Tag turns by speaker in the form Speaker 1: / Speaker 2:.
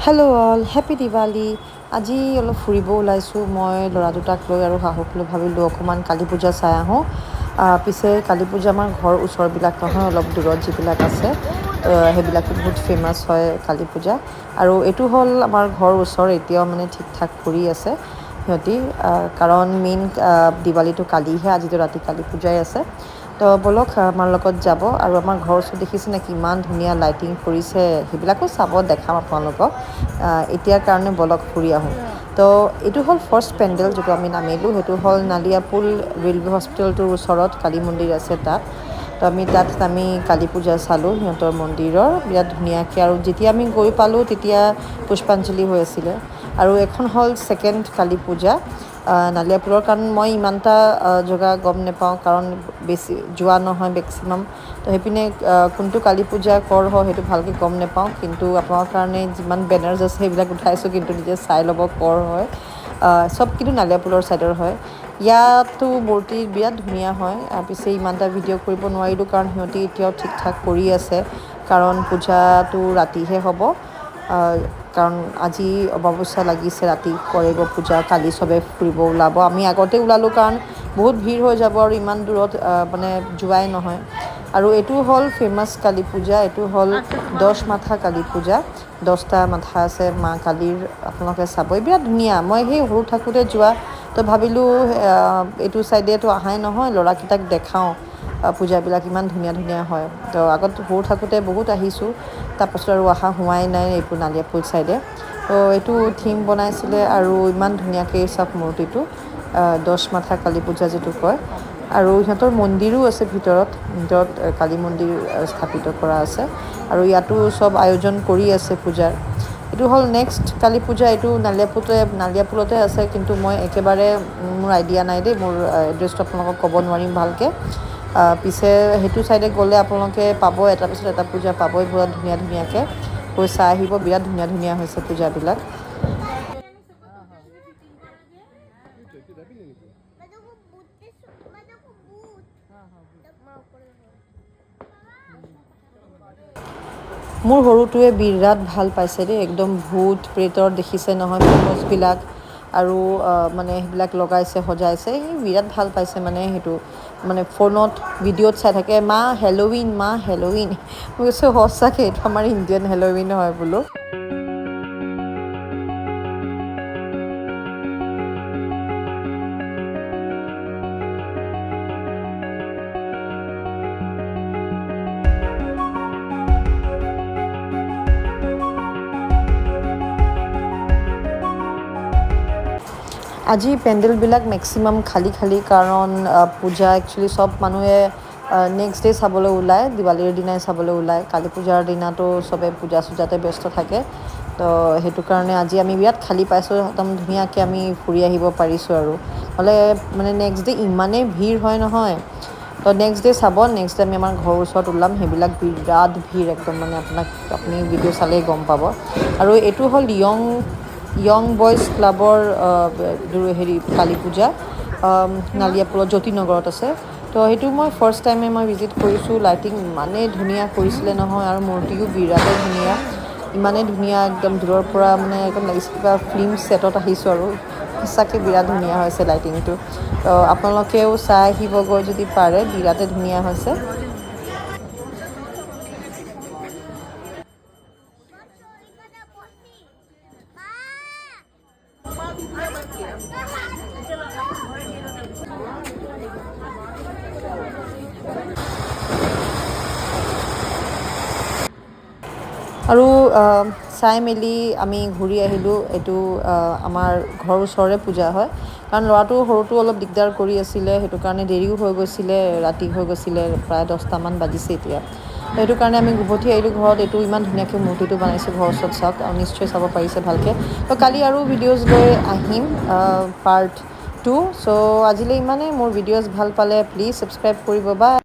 Speaker 1: Hello' all happy Diwali. আজি অলপ ফুৰিব ওলাইছোঁ মই ল'ৰা দুটাক লৈ আৰু শাহুক লৈ ভাবিলোঁ অকণমান কালী পূজা চাই আহোঁ। পিছে কালী পূজা আমাৰ ঘৰ ওচৰবিলাক নহয়, অলপ দূৰত যিবিলাক আছে সেইবিলাকতো বহুত ফেমাছ হয় কালী পূজা। আৰু এইটো হ'ল আমাৰ ঘৰ ওচৰ, এতিয়াও মানে ঠিক ঠাক কৰি আছে সিহঁতি, কাৰণ মেইন দিৱালীটো কালিহে, আজিতো ৰাতি কালী পূজাই আছে। তো ব'লক আমাৰ লগত যাব। আৰু আমাৰ ঘৰৰ ওচৰত দেখিছে নে কিমান ধুনীয়া লাইটিং কৰিছে, সেইবিলাকো চাব দেখাম আপোনালোকক। এতিয়াৰ কাৰণে ব'লক ফুৰি আহোঁ। তো এইটো হ'ল ফাৰ্ষ্ট পেণ্ডেল যিটো আমি নামিলোঁ, সেইটো হ'ল নালিয়াপুল ৰেলৱে হস্পিটেলটোৰ ওচৰত কালী মন্দিৰ আছে তাত। তো আমি তাত নামি কালী পূজা চালোঁ সিহঁতৰ মন্দিৰৰ, বিৰাট ধুনীয়াকৈ। আৰু যেতিয়া আমি গৈ পালোঁ তেতিয়া পুষ্পাঞ্জলি হৈ আছিলে। আৰু এখন হ'ল ছেকেণ্ড কালী পূজা নালিয়াপুৰৰ, কাৰণ মই ইমানটা জেগা গম নাপাওঁ, কাৰণ বেছি যোৱা নহয় মেক্সিমাম। তো সেইপিনে কোনটো কালী পূজা ক'ৰ হয় সেইটো ভালকৈ গম নাপাওঁ, কিন্তু আপোনাৰ কাৰণে যিমান বেনাৰ্ছ আছে সেইবিলাক উঠাইছোঁ, কিন্তু নিজে চাই ল'ব ক'ৰ হয়। চব কিন্তু নালিয়াপুলৰ ছাইডৰ হয়। ইয়াতো মূৰ্তি বিৰাট ধুনীয়া হয়। পিছে ইমান এটা ভিডিঅ' কৰিব নোৱাৰিলোঁ, কাৰণ সিহঁতি এতিয়াও ঠিক ঠাক কৰি আছে, কাৰণ পূজাটো ৰাতিহে হ'ব। কাৰণ আজি অমাৱস্যা লাগিছে, ৰাতি কৰিব পূজা, কালি চবে ফুৰিব ওলাব। আমি আগতে ওলালোঁ কাৰণ বহুত ভিৰ হৈ যাব আৰু ইমান দূৰত মানে যোৱাই নহয়। আৰু এইটো হ'ল ফেমাছ কালী পূজা, এইটো হ'ল 10 মাথা কালী পূজা। 10টা মাথা আছে মা কালীৰ, আপোনালোকে চাবই বিৰাট ধুনীয়া। মই সেই সৰু থাকোঁতে যোৱা, তো ভাবিলোঁ এইটো ছাইডেতো অহাই নহয়, ল'ৰাকেইটাক দেখাওঁ পূজাবিলাক ইমান ধুনীয়া ধুনীয়া হয়। তো আগত সৰু থাকোঁতে বহুত আহিছোঁ, তাৰপাছত আৰু অহা হোৱাই নাই এইবোৰ নালিয়াপুল ছাইডে। তো এইটো থিম বনাইছিলে আৰু ইমান ধুনীয়াকৈ চব মূৰ্তিটো 10 মাথা কালী পূজা যিটো কয়। আৰু সিহঁতৰ মন্দিৰো আছে ভিতৰত কালী মন্দিৰ স্থাপিত কৰা আছে। আৰু ইয়াতো চব আয়োজন কৰি আছে পূজাৰ। এইটো হ'ল নেক্সট কালী পূজা, এইটো নালিয়াপুলতে আছে, কিন্তু মই একেবাৰে মোৰ আইডিয়া নাই দেই, মোৰ এড্ৰেছটো আপোনালোকক ক'ব নোৱাৰিম ভালকৈ। পিছে সেইটো ছাইডে গ'লে আপোনালোকে পাব, এটাৰ পিছত এটা পূজা পাবই বিৰাট ধুনীয়া ধুনীয়াকৈ। গৈ চাই আহিব, বিৰাট ধুনীয়া ধুনীয়া হৈছে পূজাবিলাক। মোৰ সৰুটোৱে বিৰাট ভাল পাইছে দেই, একদম ভূত প্ৰেতৰ দেখিছে নহয় ফটোজবিলাক, আৰু মানে সেইবিলাক লগাইছে সজাইছে, সি বিৰাট ভাল পাইছে। মানে সেইটো মানে ফোনত ভিডিঅ'ত চাই থাকে, মা হেল'উইন মা হেল'উইন। মই কৈছোঁ সঁচাকৈ এইটো আমাৰ ইণ্ডিয়ান হেল'উইন হয় বোলো। আজি পেণ্ডেলবিলাক মেক্সিমাম খালী খালী, কাৰণ পূজা একচুৱেলি চব মানুহে নেক্সট ডে' চাবলৈ ওলায়, দিৱালীৰ দিনাই চাবলৈ ওলায়। কালী পূজাৰ দিনাতো চবে পূজা চূজাতে ব্যস্ত থাকে। তো সেইটো কাৰণে আজি আমি বিৰাট খালী পাইছোঁ, একদম ধুনীয়াকৈ আমি ফুৰি আহিব পাৰিছোঁ। আৰু হ'লে মানে নেক্সট ডে' ইমানেই ভিৰ হয় নহয়। তো নেক্সট ডে' চাব, নেক্সট ডে' আমি আমাৰ ঘৰৰ ওচৰত ওলাম, সেইবিলাক বিৰাট ভিৰ একদম, মানে আপুনি ভিডিঅ' চালেই গম পাব। আৰু এইটো হ'ল য়ং বইজ ক্লাবৰ কালী পূজা, নালিয়াপুৰত জ্যোতি নগৰত আছে। তো সেইটো মই ফাৰ্ষ্ট টাইমে মই ভিজিট কৰিছোঁ। লাইটিং ইমানেই ধুনীয়া কৰিছিলে নহয়, আৰু মূৰ্তিও বিৰাটেই ধুনীয়া, ইমানেই ধুনীয়া একদম দূৰৰ পৰা মানে একদম লাগিছে কিবা ফিল্ম ছেটত আহিছোঁ। আৰু সঁচাকৈ বিৰাট ধুনীয়া হৈছে লাইটিংটো। তো আপোনালোকেও চাই আহিবগৈ যদি পাৰে, বিৰাটেই ধুনীয়া হৈছে। আৰু চাই মেলি আমি ঘূৰি আহিলোঁ। এইটো আমাৰ ঘৰৰ ওচৰৰে পূজা হয়, কাৰণ সৰুটো অলপ দিগদাৰ কৰি আছিলে, সেইটো কাৰণে দেৰিও হৈ গৈছিলে, ৰাতি হৈ গৈছিলে, প্ৰায় 10টামান বাজিছে এতিয়া। সেইটো কাৰণে আমি উভতি আহিলোঁ ঘৰত। এইটো ইমান ধুনীয়াকৈ মূৰ্তিটো বনাইছোঁ ঘৰৰ ওচৰত, চাওক, আৰু নিশ্চয় চাব পাৰিছে ভালকৈ। তো কালি আৰু ভিডিঅ'জ লৈ আহিম পাৰ্ট 2। চ' আজিলৈ ইমানেই। মোৰ ভিডিঅ'জ ভাল পালে প্লিজ ছাবস্ক্ৰাইব কৰিব। বাই।